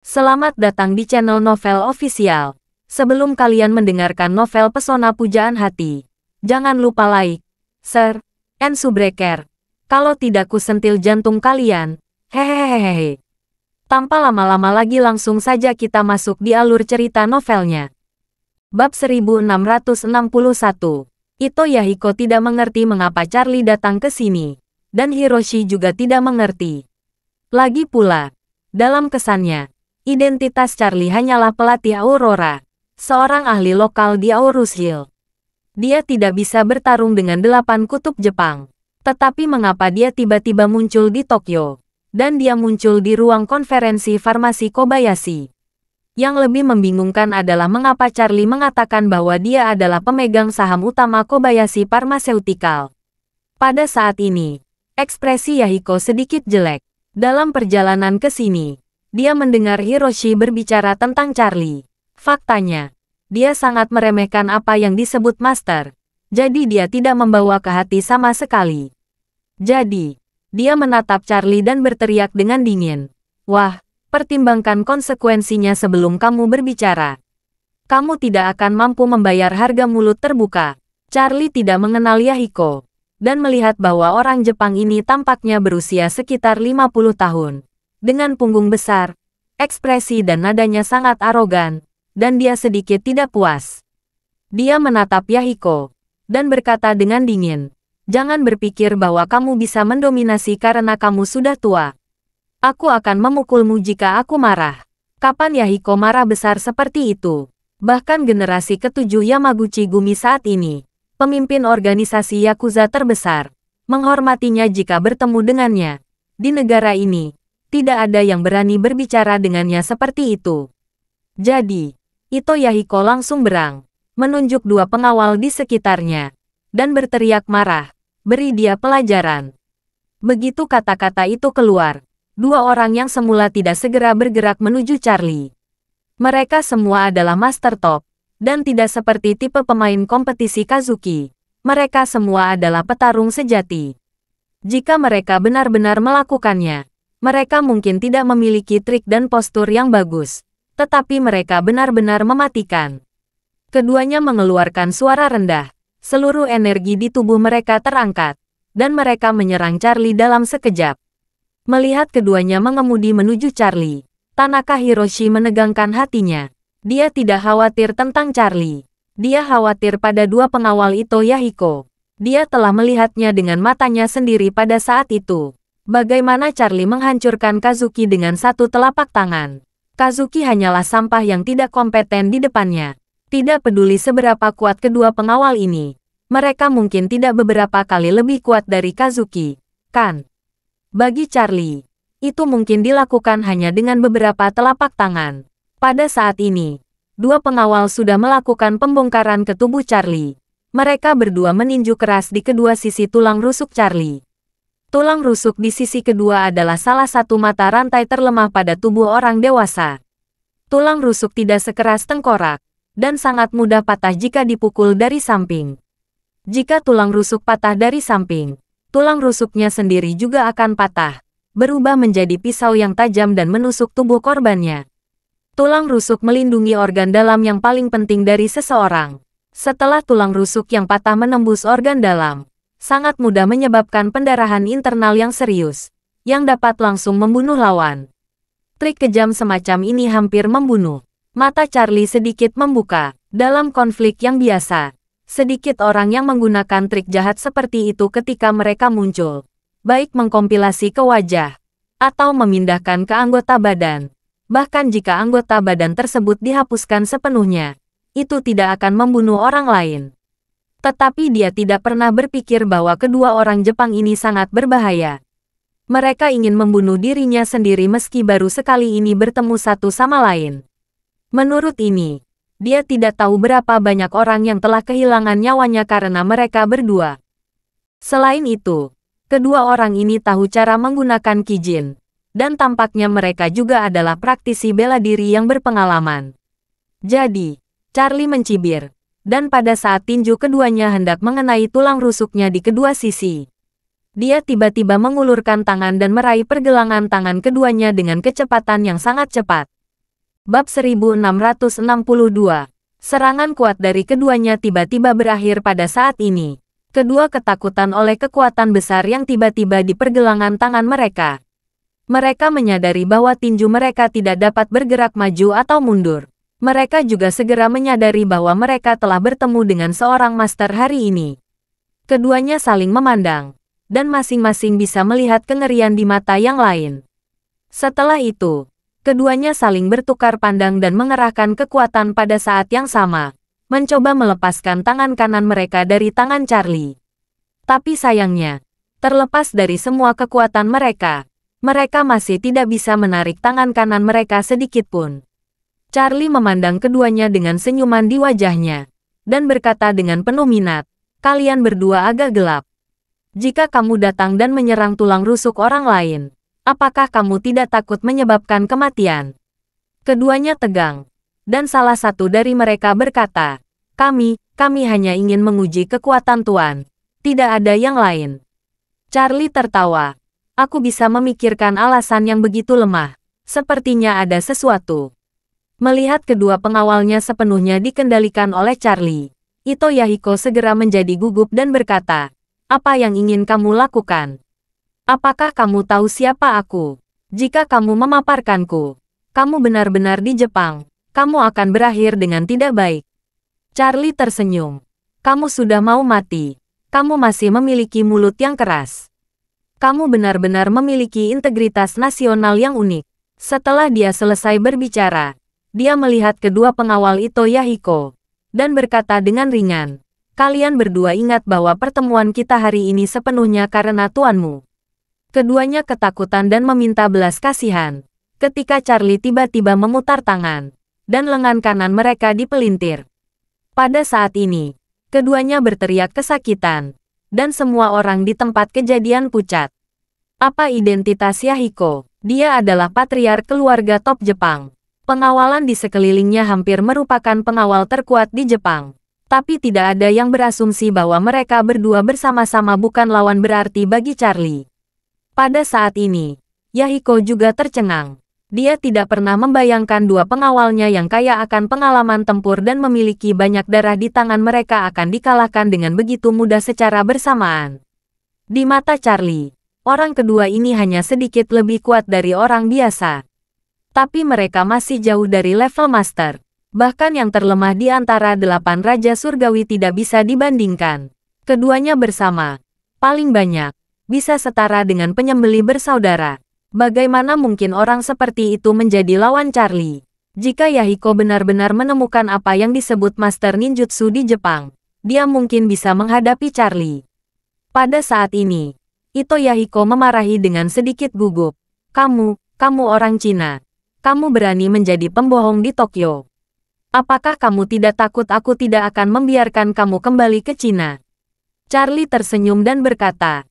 Selamat datang di channel Novel Official. Sebelum kalian mendengarkan novel Pesona Pujaan Hati, jangan lupa like, share, and subscribe. Kalau tidak kusentil jantung kalian. Hehehehe. Tanpa lama-lama lagi langsung saja kita masuk di alur cerita novelnya. Bab 1661. Ito Yahiko tidak mengerti mengapa Charlie datang ke sini. Dan Hiroshi juga tidak mengerti. Lagi pula, dalam kesannya, identitas Charlie hanyalah pelatih Aurora, seorang ahli lokal di Aurus Hill. Dia tidak bisa bertarung dengan 8 kutub Jepang. Tetapi mengapa dia tiba-tiba muncul di Tokyo? Dan dia muncul di ruang konferensi farmasi Kobayashi. Yang lebih membingungkan adalah mengapa Charlie mengatakan bahwa dia adalah pemegang saham utama Kobayashi Pharmaceutical. Pada saat ini, ekspresi Yahiko sedikit jelek. Dalam perjalanan ke sini, dia mendengar Hiroshi berbicara tentang Charlie. Faktanya, dia sangat meremehkan apa yang disebut master. Jadi dia tidak membawa ke hati sama sekali. Jadi, dia menatap Charlie dan berteriak dengan dingin. Wah, pertimbangkan konsekuensinya sebelum kamu berbicara. Kamu tidak akan mampu membayar harga mulut terbuka. Charlie tidak mengenal Yahiko. Dan melihat bahwa orang Jepang ini tampaknya berusia sekitar 50 tahun. Dengan punggung besar, ekspresi dan nadanya sangat arogan, dan dia sedikit tidak puas. Dia menatap Yahiko, dan berkata dengan dingin, jangan berpikir bahwa kamu bisa mendominasi karena kamu sudah tua. Aku akan memukulmu jika aku marah. Kapan Yahiko marah besar seperti itu? Bahkan generasi ketujuh Yamaguchi Gumi saat ini, pemimpin organisasi Yakuza terbesar, menghormatinya jika bertemu dengannya. Di negara ini, tidak ada yang berani berbicara dengannya seperti itu. Jadi, Ito Yahiko langsung berang, menunjuk 2 pengawal di sekitarnya, dan berteriak marah, beri dia pelajaran. Begitu kata-kata itu keluar, 2 orang yang semula tidak segera bergerak menuju Charlie. Mereka semua adalah master top, dan tidak seperti tipe pemain kompetisi Kazuki. Mereka semua adalah petarung sejati. Jika mereka benar-benar melakukannya, mereka mungkin tidak memiliki trik dan postur yang bagus, tetapi mereka benar-benar mematikan. Keduanya mengeluarkan suara rendah, seluruh energi di tubuh mereka terangkat, dan mereka menyerang Charlie dalam sekejap. Melihat keduanya mengemudi menuju Charlie, Tanaka Hiroshi menegangkan hatinya. Dia tidak khawatir tentang Charlie. Dia khawatir pada 2 pengawal Ito Yahiko. Dia telah melihatnya dengan matanya sendiri pada saat itu. Bagaimana Charlie menghancurkan Kazuki dengan 1 telapak tangan. Kazuki hanyalah sampah yang tidak kompeten di depannya. Tidak peduli seberapa kuat kedua pengawal ini. Mereka mungkin tidak beberapa kali lebih kuat dari Kazuki, kan? Bagi Charlie, itu mungkin dilakukan hanya dengan beberapa telapak tangan. Pada saat ini, 2 pengawal sudah melakukan pembongkaran ke tubuh Charlie. Mereka berdua meninju keras di kedua sisi tulang rusuk Charlie. Tulang rusuk di sisi kedua adalah salah satu mata rantai terlemah pada tubuh orang dewasa. Tulang rusuk tidak sekeras tengkorak, dan sangat mudah patah jika dipukul dari samping. Jika tulang rusuk patah dari samping, tulang rusuknya sendiri juga akan patah, berubah menjadi pisau yang tajam dan menusuk tubuh korbannya. Tulang rusuk melindungi organ dalam yang paling penting dari seseorang. Setelah tulang rusuk yang patah menembus organ dalam, sangat mudah menyebabkan pendarahan internal yang serius, yang dapat langsung membunuh lawan. Trik kejam semacam ini hampir membunuh. Mata Charlie sedikit membuka. Dalam konflik yang biasa, sedikit orang yang menggunakan trik jahat seperti itu ketika mereka muncul, baik mengkompilasi ke wajah, atau memindahkan ke anggota badan. Bahkan jika anggota badan tersebut dihapuskan sepenuhnya, itu tidak akan membunuh orang lain. Tetapi dia tidak pernah berpikir bahwa kedua orang Jepang ini sangat berbahaya. Mereka ingin membunuh dirinya sendiri meski baru sekali ini bertemu satu sama lain. Menurut ini, dia tidak tahu berapa banyak orang yang telah kehilangan nyawanya karena mereka berdua. Selain itu, kedua orang ini tahu cara menggunakan Kijin. Dan tampaknya mereka juga adalah praktisi bela diri yang berpengalaman. Jadi, Charlie mencibir, dan pada saat tinju keduanya hendak mengenai tulang rusuknya di kedua sisi, dia tiba-tiba mengulurkan tangan dan meraih pergelangan tangan keduanya dengan kecepatan yang sangat cepat. Bab 1662. Serangan kuat dari keduanya tiba-tiba berakhir pada saat ini. Kedua ketakutan oleh kekuatan besar yang tiba-tiba di pergelangan tangan mereka. Mereka menyadari bahwa tinju mereka tidak dapat bergerak maju atau mundur. Mereka juga segera menyadari bahwa mereka telah bertemu dengan seorang master hari ini. Keduanya saling memandang, dan masing-masing bisa melihat kengerian di mata yang lain. Setelah itu, keduanya saling bertukar pandang dan mengerahkan kekuatan pada saat yang sama, mencoba melepaskan tangan kanan mereka dari tangan Charlie. Tapi sayangnya, terlepas dari semua kekuatan mereka masih tidak bisa menarik tangan kanan mereka sedikit pun. Charlie memandang keduanya dengan senyuman di wajahnya, dan berkata dengan penuh minat, "Kalian berdua agak gelap. Jika kamu datang dan menyerang tulang rusuk orang lain, apakah kamu tidak takut menyebabkan kematian?" Keduanya tegang, dan salah satu dari mereka berkata, Kami hanya ingin menguji kekuatan Tuan. Tidak ada yang lain." Charlie tertawa. "Aku bisa memikirkan alasan yang begitu lemah. Sepertinya ada sesuatu." Melihat kedua pengawalnya sepenuhnya dikendalikan oleh Charlie, Ito Yahiko segera menjadi gugup dan berkata, "Apa yang ingin kamu lakukan? Apakah kamu tahu siapa aku? Jika kamu memaparkanku, kamu benar-benar di Jepang, kamu akan berakhir dengan tidak baik." Charlie tersenyum. "Kamu sudah mau mati. Kamu masih memiliki mulut yang keras. Kamu benar-benar memiliki integritas nasional yang unik." Setelah dia selesai berbicara, dia melihat kedua pengawal Ito Yahiko, dan berkata dengan ringan, "Kalian berdua ingat bahwa pertemuan kita hari ini sepenuhnya karena tuanmu." Keduanya ketakutan dan meminta belas kasihan, ketika Charlie tiba-tiba memutar tangan, dan lengan kanan mereka dipelintir. Pada saat ini, keduanya berteriak kesakitan, dan semua orang di tempat kejadian pucat. Apa identitas Yahiko? Dia adalah patriark keluarga top Jepang. Pengawalan di sekelilingnya hampir merupakan pengawal terkuat di Jepang. Tapi tidak ada yang berasumsi bahwa mereka berdua bersama-sama bukan lawan berarti bagi Charlie. Pada saat ini, Yahiko juga tercengang. Dia tidak pernah membayangkan dua pengawalnya yang kaya akan pengalaman tempur dan memiliki banyak darah di tangan mereka akan dikalahkan dengan begitu mudah secara bersamaan. Di mata Charlie, orang kedua ini hanya sedikit lebih kuat dari orang biasa. Tapi mereka masih jauh dari level master. Bahkan yang terlemah di antara 8 Raja Surgawi tidak bisa dibandingkan. Keduanya bersama, paling banyak, bisa setara dengan penyembelih bersaudara. Bagaimana mungkin orang seperti itu menjadi lawan Charlie? Jika Yahiko benar-benar menemukan apa yang disebut Master Ninjutsu di Jepang, dia mungkin bisa menghadapi Charlie. Pada saat ini, Ito Yahiko memarahi dengan sedikit gugup. Kamu orang Cina. Kamu berani menjadi pembohong di Tokyo. Apakah kamu tidak takut aku tidak akan membiarkan kamu kembali ke Cina?" Charlie tersenyum dan berkata,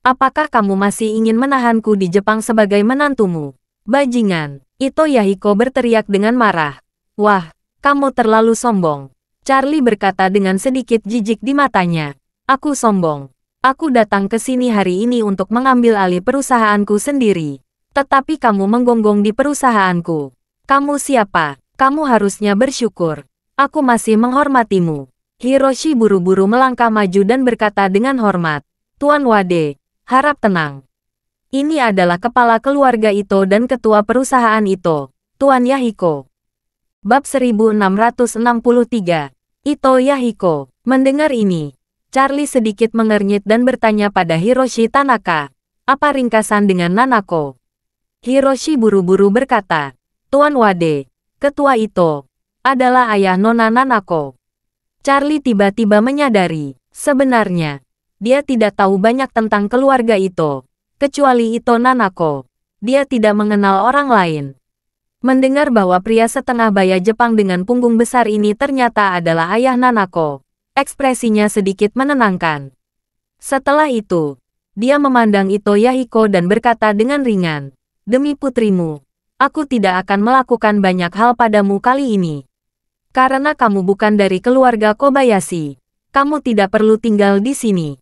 Apakah kamu masih ingin menahanku di Jepang sebagai menantumu? Bajingan!" Ito Yahiko berteriak dengan marah. "Wah, kamu terlalu sombong." Charlie berkata dengan sedikit jijik di matanya. "Aku sombong. Aku datang ke sini hari ini untuk mengambil alih perusahaanku sendiri. Tetapi kamu menggonggong di perusahaanku. Kamu siapa? Kamu harusnya bersyukur. Aku masih menghormatimu." Hiroshi buru-buru melangkah maju dan berkata dengan hormat, "Tuan Wade, harap tenang. Ini adalah kepala keluarga Ito dan ketua perusahaan Ito, Tuan Yahiko." Bab 1663. Ito Yahiko. Mendengar ini, Charlie sedikit mengernyit dan bertanya pada Hiroshi Tanaka, "Apa ringkasan dengan Nanako?" Hiroshi buru-buru berkata, "Tuan Wade, ketua Ito, adalah ayah Nona Nanako." Charlie tiba-tiba menyadari, sebenarnya, dia tidak tahu banyak tentang keluarga Ito, kecuali Ito Nanako. Dia tidak mengenal orang lain. Mendengar bahwa pria setengah baya Jepang dengan punggung besar ini ternyata adalah ayah Nanako, ekspresinya sedikit menenangkan. Setelah itu, dia memandang Ito Yahiko dan berkata dengan ringan, "Demi putrimu, aku tidak akan melakukan banyak hal padamu kali ini. Karena kamu bukan dari keluarga Kobayashi, kamu tidak perlu tinggal di sini.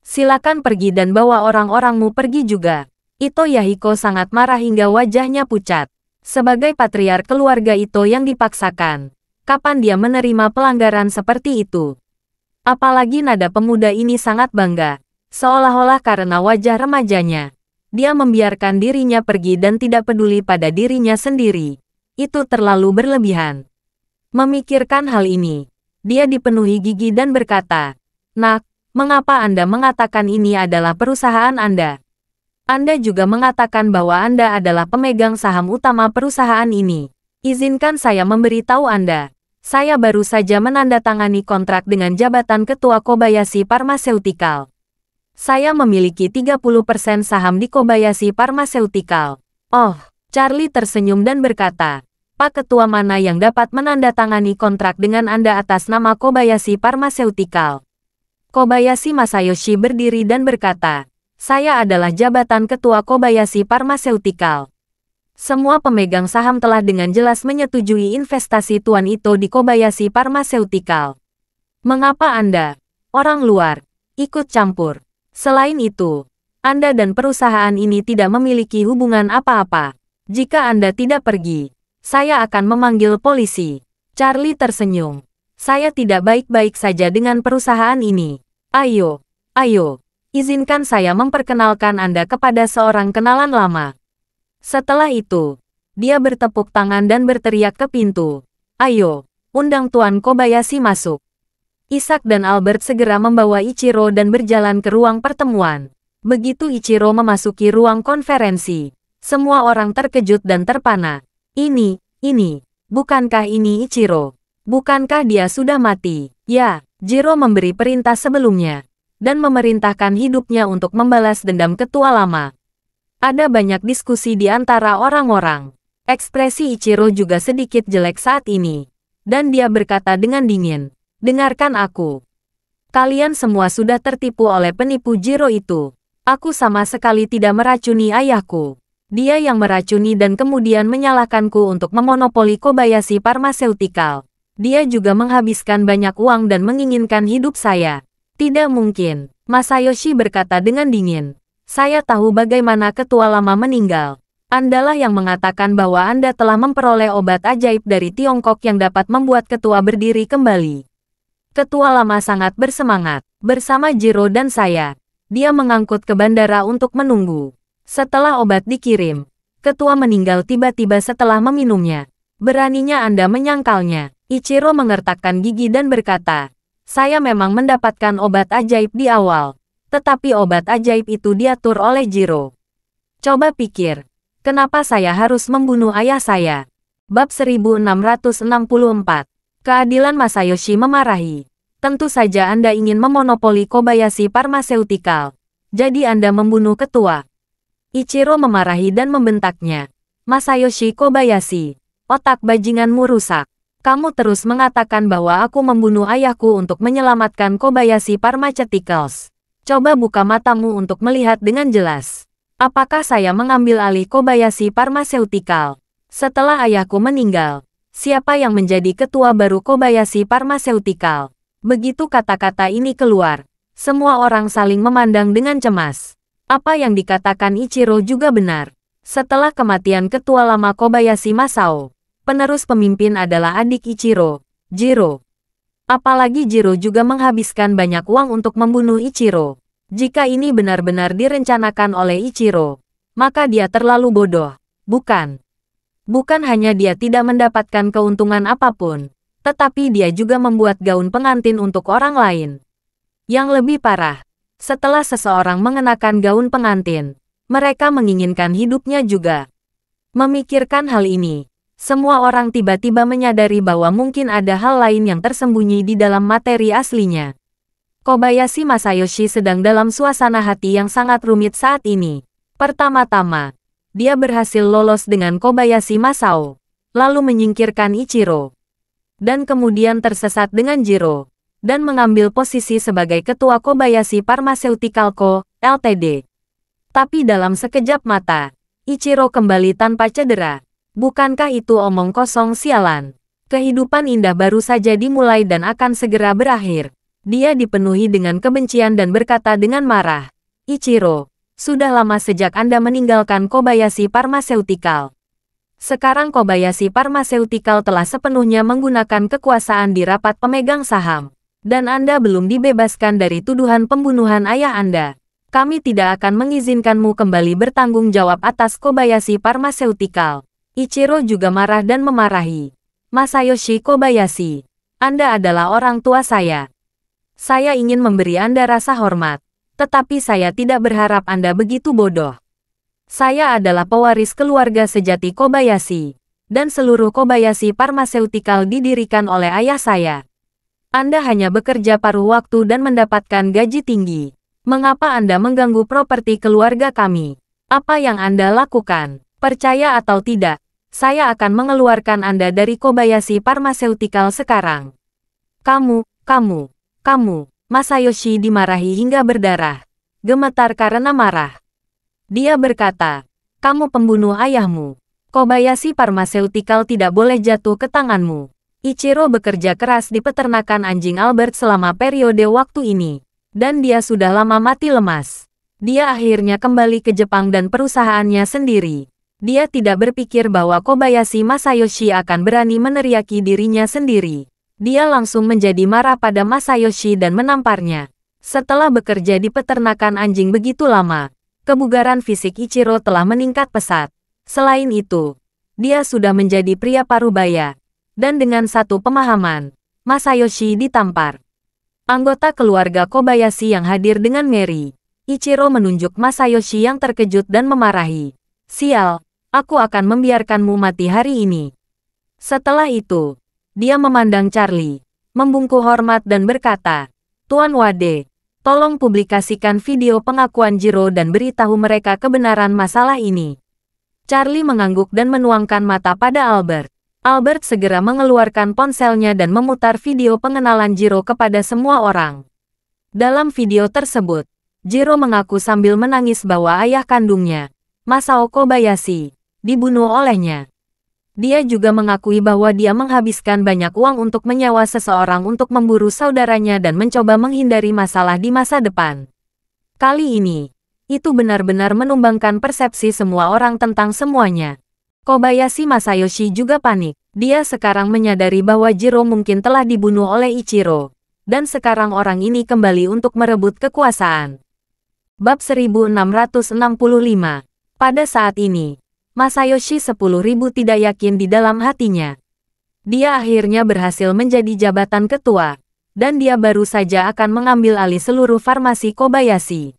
Silakan pergi dan bawa orang-orangmu pergi juga." Ito Yahiko sangat marah hingga wajahnya pucat. Sebagai patriark keluarga Ito yang dipaksakan, kapan dia menerima pelanggaran seperti itu? Apalagi nada pemuda ini sangat bangga, seolah-olah karena wajah remajanya, dia membiarkan dirinya pergi dan tidak peduli pada dirinya sendiri. Itu terlalu berlebihan. Memikirkan hal ini, dia dipenuhi gigi dan berkata, "Nak, mengapa Anda mengatakan ini adalah perusahaan Anda? Anda juga mengatakan bahwa Anda adalah pemegang saham utama perusahaan ini. Izinkan saya memberitahu Anda. Saya baru saja menandatangani kontrak dengan jabatan Ketua Kobayashi Pharmaceutical. Saya memiliki 30% saham di Kobayashi Pharmaceutical." Oh, Charlie tersenyum dan berkata, "Pak Ketua mana yang dapat menandatangani kontrak dengan Anda atas nama Kobayashi Pharmaceutical?" Kobayashi Masayoshi berdiri dan berkata, "Saya adalah jabatan Ketua Kobayashi Pharmaceutical. Semua pemegang saham telah dengan jelas menyetujui investasi Tuan Ito di Kobayashi Pharmaceutical. Mengapa Anda, orang luar, ikut campur? Selain itu, Anda dan perusahaan ini tidak memiliki hubungan apa-apa. Jika Anda tidak pergi, saya akan memanggil polisi." Charlie tersenyum. "Saya tidak baik-baik saja dengan perusahaan ini. Ayo, izinkan saya memperkenalkan Anda kepada seorang kenalan lama." Setelah itu, dia bertepuk tangan dan berteriak ke pintu, "Ayo, undang Tuan Kobayashi masuk." Isaac dan Albert segera membawa Ichiro dan berjalan ke ruang pertemuan. Begitu Ichiro memasuki ruang konferensi, semua orang terkejut dan terpana. Ini, bukankah ini Ichiro? Bukankah dia sudah mati? Ya, Jiro memberi perintah sebelumnya, dan memerintahkan hidupnya untuk membalas dendam ketua lama. Ada banyak diskusi di antara orang-orang. Ekspresi Ichiro juga sedikit jelek saat ini, dan dia berkata dengan dingin, "Dengarkan aku. Kalian semua sudah tertipu oleh penipu Jiro itu. Aku sama sekali tidak meracuni ayahku. Dia yang meracuni dan kemudian menyalahkanku untuk memonopoli Kobayashi Pharmaceutical. Dia juga menghabiskan banyak uang dan menginginkan hidup saya." "Tidak mungkin," Masayoshi berkata dengan dingin. "Saya tahu bagaimana ketua lama meninggal. Andalah yang mengatakan bahwa Anda telah memperoleh obat ajaib dari Tiongkok yang dapat membuat ketua berdiri kembali." Ketua lama sangat bersemangat. Bersama Jiro dan saya, dia mengangkut ke bandara untuk menunggu. Setelah obat dikirim, ketua meninggal tiba-tiba setelah meminumnya. "Beraninya Anda menyangkalnya." Ichiro mengertakkan gigi dan berkata, "Saya memang mendapatkan obat ajaib di awal, tetapi obat ajaib itu diatur oleh Jiro. Coba pikir, kenapa saya harus membunuh ayah saya?" Bab 1664. Keadilan. Masayoshi memarahi. "Tentu saja Anda ingin memonopoli Kobayashi Pharmaceutical. Jadi Anda membunuh ketua." Ichiro memarahi dan membentaknya. "Masayoshi Kobayashi, otak bajinganmu rusak. Kamu terus mengatakan bahwa aku membunuh ayahku untuk menyelamatkan Kobayashi Pharmaceuticals. Coba buka matamu untuk melihat dengan jelas. Apakah saya mengambil alih Kobayashi Pharmaceutical? Setelah ayahku meninggal, siapa yang menjadi ketua baru Kobayashi Pharmaceutical?" Begitu kata-kata ini keluar, semua orang saling memandang dengan cemas. Apa yang dikatakan Ichiro juga benar. Setelah kematian ketua lama Kobayashi Masao, penerus pemimpin adalah adik Ichiro, Jiro. Apalagi Jiro juga menghabiskan banyak uang untuk membunuh Ichiro. Jika ini benar-benar direncanakan oleh Ichiro, maka dia terlalu bodoh, bukan? Bukan hanya dia tidak mendapatkan keuntungan apapun, tetapi dia juga membuat gaun pengantin untuk orang lain. Yang lebih parah, setelah seseorang mengenakan gaun pengantin, mereka menginginkan hidupnya juga. Memikirkan hal ini, semua orang tiba-tiba menyadari bahwa mungkin ada hal lain yang tersembunyi di dalam materi aslinya. Kobayashi Masayoshi sedang dalam suasana hati yang sangat rumit saat ini. Pertama-tama, dia berhasil lolos dengan Kobayashi Masao, lalu menyingkirkan Ichiro, dan kemudian tersesat dengan Jiro, dan mengambil posisi sebagai ketua Kobayashi Pharmaceutical Co., Ltd. Tapi dalam sekejap mata, Ichiro kembali tanpa cedera. Bukankah itu omong kosong sialan? Kehidupan indah baru saja dimulai dan akan segera berakhir. Dia dipenuhi dengan kebencian dan berkata dengan marah, "Ichiro, sudah lama sejak Anda meninggalkan Kobayashi Pharmaceutical. Sekarang Kobayashi Pharmaceutical telah sepenuhnya menggunakan kekuasaan di rapat pemegang saham. Dan Anda belum dibebaskan dari tuduhan pembunuhan ayah Anda. Kami tidak akan mengizinkanmu kembali bertanggung jawab atas Kobayashi Pharmaceutical. Ichiro juga marah dan memarahi. Masayoshi Kobayashi, Anda adalah orang tua saya. Saya ingin memberi Anda rasa hormat. Tetapi saya tidak berharap Anda begitu bodoh. Saya adalah pewaris keluarga sejati Kobayashi. Dan seluruh Kobayashi Pharmaceutical didirikan oleh ayah saya. Anda hanya bekerja paruh waktu dan mendapatkan gaji tinggi. Mengapa Anda mengganggu properti keluarga kami? Apa yang Anda lakukan? Percaya atau tidak, saya akan mengeluarkan Anda dari Kobayashi Pharmaceutical sekarang. Kamu. Masayoshi dimarahi hingga berdarah. Gemetar karena marah. Dia berkata, kamu pembunuh ayahmu. Kobayashi Pharmaceutical tidak boleh jatuh ke tanganmu. Ichiro bekerja keras di peternakan anjing Albert selama periode waktu ini. Dan dia sudah lama mati lemas. Dia akhirnya kembali ke Jepang dan perusahaannya sendiri. Dia tidak berpikir bahwa Kobayashi Masayoshi akan berani meneriaki dirinya sendiri. Dia langsung menjadi marah pada Masayoshi dan menamparnya. Setelah bekerja di peternakan anjing begitu lama, kebugaran fisik Ichiro telah meningkat pesat. Selain itu, dia sudah menjadi pria parubaya. Dan dengan satu pemahaman, Masayoshi ditampar. Anggota keluarga Kobayashi yang hadir dengan Mary. Ichiro menunjuk Masayoshi yang terkejut dan memarahi. Sial, aku akan membiarkanmu mati hari ini. Setelah itu, dia memandang Charlie, membungkuk hormat dan berkata, Tuan Wade, tolong publikasikan video pengakuan Jiro dan beritahu mereka kebenaran masalah ini. Charlie mengangguk dan menuangkan mata pada Albert. Albert segera mengeluarkan ponselnya dan memutar video pengenalan Jiro kepada semua orang. Dalam video tersebut, Jiro mengaku sambil menangis bahwa ayah kandungnya, Masao Kobayashi, dibunuh olehnya. Dia juga mengakui bahwa dia menghabiskan banyak uang untuk menyewa seseorang untuk memburu saudaranya dan mencoba menghindari masalah di masa depan. Kali ini, itu benar-benar menumbangkan persepsi semua orang tentang semuanya. Kobayashi Masayoshi juga panik. Dia sekarang menyadari bahwa Jiro mungkin telah dibunuh oleh Ichiro. Dan sekarang orang ini kembali untuk merebut kekuasaan. Bab 1665. Pada saat ini, Masayoshi 10.000 tidak yakin di dalam hatinya. Dia akhirnya berhasil menjadi jabatan ketua, dan dia baru saja akan mengambil alih seluruh farmasi Kobayashi.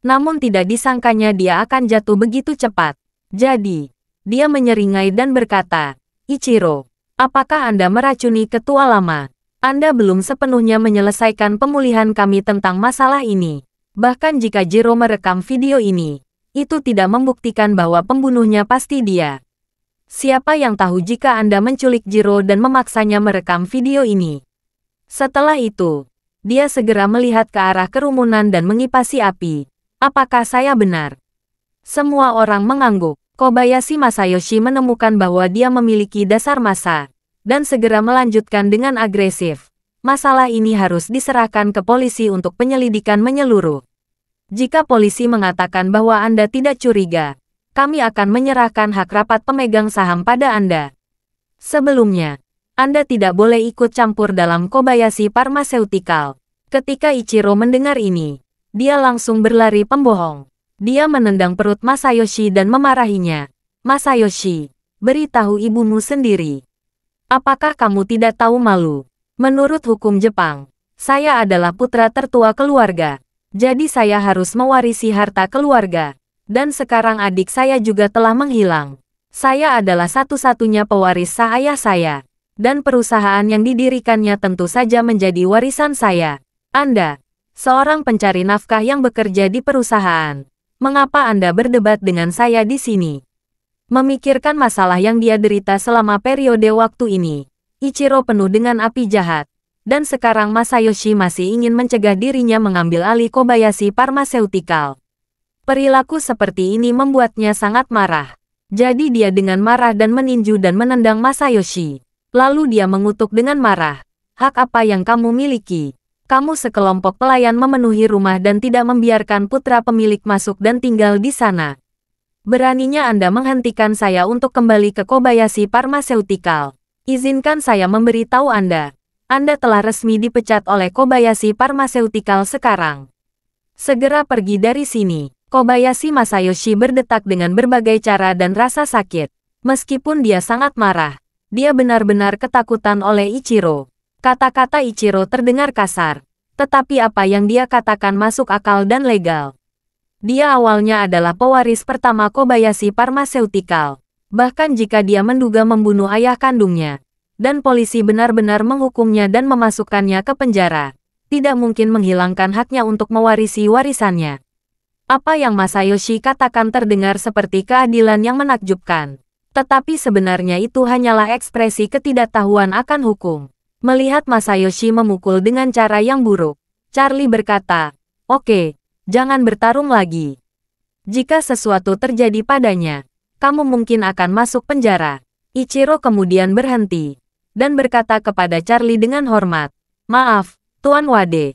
Namun tidak disangkanya dia akan jatuh begitu cepat. Jadi, dia menyeringai dan berkata, Ichiro, apakah Anda meracuni ketua lama? Anda belum sepenuhnya menyelesaikan pemulihan kami tentang masalah ini. Bahkan jika Jiro merekam video ini, itu tidak membuktikan bahwa pembunuhnya pasti dia. Siapa yang tahu jika Anda menculik Jiro dan memaksanya merekam video ini? Setelah itu, dia segera melihat ke arah kerumunan dan mengipasi api. Apakah saya benar? Semua orang mengangguk. Kobayashi Masayoshi menemukan bahwa dia memiliki dasar massa, dan segera melanjutkan dengan agresif. Masalah ini harus diserahkan ke polisi untuk penyelidikan menyeluruh. Jika polisi mengatakan bahwa Anda tidak curiga, kami akan menyerahkan hak rapat pemegang saham pada Anda. Sebelumnya, Anda tidak boleh ikut campur dalam Kobayashi Pharmaceutical. Ketika Ichiro mendengar ini, dia langsung berlari pembohong. Dia menendang perut Masayoshi dan memarahinya. Masayoshi, beritahu ibumu sendiri. Apakah kamu tidak tahu malu? Menurut hukum Jepang, saya adalah putra tertua keluarga. Jadi saya harus mewarisi harta keluarga. Dan sekarang adik saya juga telah menghilang. Saya adalah satu-satunya pewaris sah ayah saya. Dan perusahaan yang didirikannya tentu saja menjadi warisan saya. Anda, seorang pencari nafkah yang bekerja di perusahaan. Mengapa Anda berdebat dengan saya di sini? Memikirkan masalah yang dia derita selama periode waktu ini, Ichiro penuh dengan api jahat. Dan sekarang Masayoshi masih ingin mencegah dirinya mengambil alih Kobayashi Pharmaceutical. Perilaku seperti ini membuatnya sangat marah. Jadi dia dengan marah dan meninju dan menendang Masayoshi. Lalu dia mengutuk dengan marah. Hak apa yang kamu miliki? Kamu sekelompok pelayan memenuhi rumah dan tidak membiarkan putra pemilik masuk dan tinggal di sana. Beraninya Anda menghentikan saya untuk kembali ke Kobayashi Pharmaceutical. Izinkan saya memberitahu Anda. Anda telah resmi dipecat oleh Kobayashi Pharmaceutical sekarang. Segera pergi dari sini. Kobayashi Masayoshi berdetak dengan berbagai cara dan rasa sakit. Meskipun dia sangat marah, dia benar-benar ketakutan oleh Ichiro. Kata-kata Ichiro terdengar kasar, tetapi apa yang dia katakan masuk akal dan legal. Dia awalnya adalah pewaris pertama Kobayashi Pharmaceutical. Bahkan jika dia menduga membunuh ayah kandungnya, dan polisi benar-benar menghukumnya dan memasukkannya ke penjara, tidak mungkin menghilangkan haknya untuk mewarisi warisannya. Apa yang Masayoshi katakan terdengar seperti keadilan yang menakjubkan. Tetapi sebenarnya itu hanyalah ekspresi ketidaktahuan akan hukum. Melihat Masayoshi memukul dengan cara yang buruk, Charlie berkata, "Oke. Jangan bertarung lagi. Jika sesuatu terjadi padanya, kamu mungkin akan masuk penjara." Ichiro kemudian berhenti, dan berkata kepada Charlie dengan hormat, "Maaf, Tuan Wade."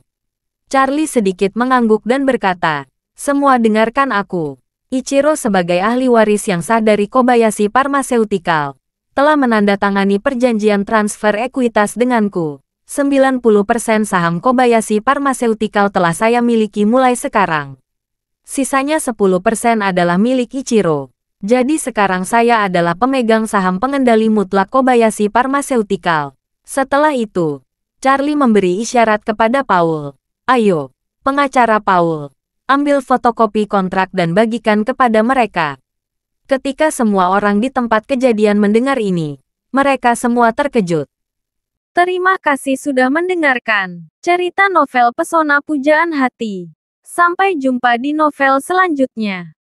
Charlie sedikit mengangguk dan berkata, "Semua dengarkan aku. Ichiro sebagai ahli waris yang sah dari Kobayashi Pharmaceutical, telah menandatangani perjanjian transfer ekuitas denganku. 90% saham Kobayashi Pharmaceutical telah saya miliki mulai sekarang. Sisanya 10% adalah milik Ichiro. Jadi sekarang saya adalah pemegang saham pengendali mutlak Kobayashi Pharmaceutical." Setelah itu, Charlie memberi isyarat kepada Paul. "Ayo, pengacara Paul, ambil fotokopi kontrak dan bagikan kepada mereka." Ketika semua orang di tempat kejadian mendengar ini, mereka semua terkejut. Terima kasih sudah mendengarkan cerita novel Pesona Pujaan Hati. Sampai jumpa di novel selanjutnya.